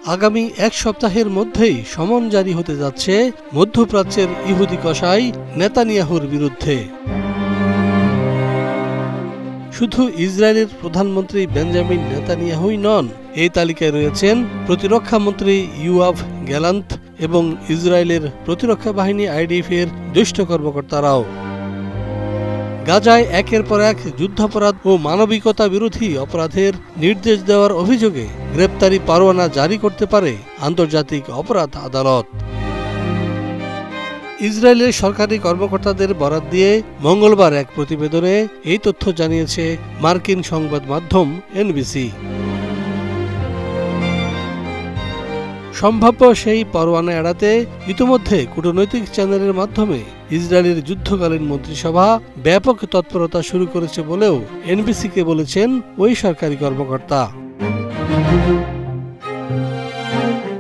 আগামী এক সপ্তাহের মধ্যেই সমন জারি হতে যাচ্ছে মধ্যপ্রাচ্যের ইহুদি কসাই নেতানিয়াহুর বিরুদ্ধে। শুধু ইসরায়েলের প্রধানমন্ত্রী বেঞ্জামিন নেতানিয়াহুই নন, এই তালিকায় রয়েছেন প্রতিরক্ষা মন্ত্রী ইয়োয়াভ গ্যালান্ত এবং ইসরায়েলের প্রতিরক্ষা বাহিনী আইডিএফ-এর জ্যেষ্ঠ কর্মকর্তারাও। গাজায় একের পর এক যুদ্ধাপরাধ ও মানবিকতা বিরোধী অপরাধের নির্দেশ দেওয়ার অভিযোগে গ্রেপ্তারি পরোয়ানা জারি করতে পারে আন্তর্জাতিক অপরাধ আদালত। ইসরায়েলের সরকারি কর্মকর্তাদের বরাত দিয়ে মঙ্গলবার এক প্রতিবেদনে এই তথ্য জানিয়েছে মার্কিন সংবাদ মাধ্যম এনবিসি। সম্ভাব্য সেই পরোয়ানা এড়াতে ইতোমধ্যে কূটনৈতিক চ্যানেলের মাধ্যমে ইসরায়েলের যুদ্ধকালীন মন্ত্রিসভা ব্যাপক তৎপরতা শুরু করেছে বলেও এনবিসিকে বলেছেন ওই সরকারি কর্মকর্তা।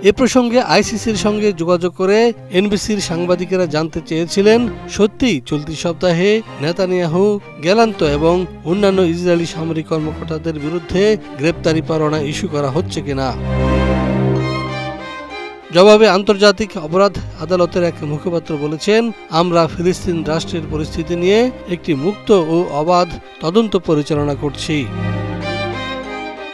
এ প্রসঙ্গে আইসিসির সঙ্গে যোগাযোগ করে এনবিসির সাংবাদিকেরা জানতে চেয়েছিলেন, সত্যিই চলতি সপ্তাহে নেতানিয়াহু, গ্যালান্ত এবং অন্যান্য ইসরায়েলি সামরিক কর্মকর্তাদের বিরুদ্ধে গ্রেপ্তারি পরোয়ানা ইস্যু করা হচ্ছে কিনা। জবাবে আন্তর্জাতিক অপরাধ আদালতের এক মুখপাত্র বলেছেন, আমরা ফিলিস্তিন রাষ্ট্রের পরিস্থিতি নিয়ে একটি মুক্ত ও অবাধ তদন্ত পরিচালনা করছি।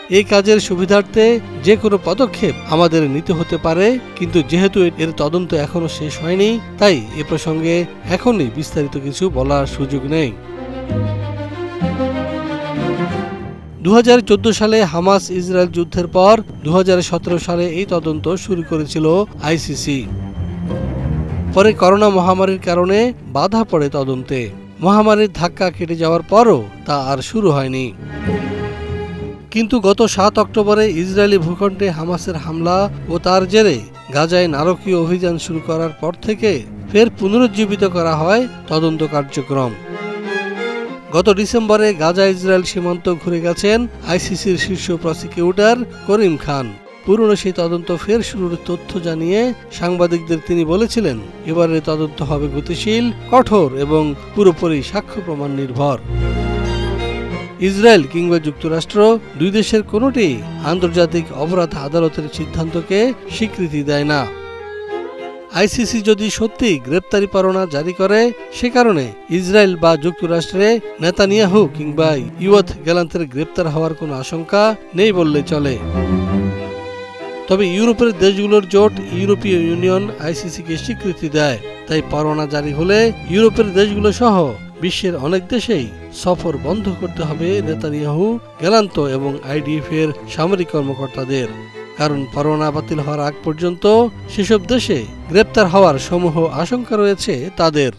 এই কাজের সুবিধার্থে যে কোনো পদক্ষেপ আমাদের নিতে হতে পারে, কিন্তু যেহেতু এর তদন্ত এখনো শেষ হয়নি, তাই এ প্রসঙ্গে এখনই বিস্তারিত কিছু বলার সুযোগ নেই। 2014 সালে হামাস ইসরায়েল যুদ্ধের পর 2017 সালে এই তদন্ত শুরু করেছিল আইসিসি। পরে করোনা মহামারীর কারণে বাধা পড়ে তদন্তে। মহামারীর ধাক্কা কেটে যাওয়ার পরও তা আর শুরু হয়নি। কিন্তু গত 7 অক্টোবরে ইসরায়েলি ভূখণ্ডে হামাসের হামলা ও তার জেরে গাজায় নারকীয় অভিযান শুরু করার পর থেকে ফের পুনরুজ্জীবিত করা হয় তদন্ত কার্যক্রম। গত ডিসেম্বরে গাজা ইসরায়েল সীমান্ত ঘুরে গেছেন আইসিসির শীর্ষ প্রসিকিউটর করিম খান। পুরনো সেই তদন্ত ফের শুরুর তথ্য জানিয়ে সাংবাদিকদের তিনি বলেছিলেন, এবারের তদন্ত হবে গতিশীল, কঠোর এবং পুরোপুরি সাক্ষ্য প্রমাণ নির্ভর। ইসরায়েল কিংবা যুক্তরাষ্ট্র দুই দেশের কোনোটি আন্তর্জাতিক অপরাধ আদালতের সিদ্ধান্তকে স্বীকৃতি দেয় না। আইসিসি যদি সত্যি গ্রেপ্তারি পরোয়ানা জারি করে, সে কারণে ইসরায়েল বা যুক্তরাষ্ট্রে নেতানিয়াহু কিংবা ইয়োয়াভ গ্যালান্তের গ্রেপ্তার হওয়ার কোনো আশঙ্কা নেই বললে চলে। তবে ইউরোপের দেশগুলোর জোট ইউরোপীয় ইউনিয়ন আইসিসিকে স্বীকৃতি দেয়, তাই পরোয়ানা জারি হলে ইউরোপের দেশগুলো সহ বিশ্বের অনেক দেশেই সফর বন্ধ করতে হবে নেতানিয়াহু, গ্যালান্ত এবং আইডিএফ-এর সামরিক কর্মকর্তাদের। কারণ পরোয়ানা বাতিল হওয়ার আগ পর্যন্ত সেসব দেশে গ্রেপ্তার হওয়ার সমূহ আশঙ্কা রয়েছে তাদের।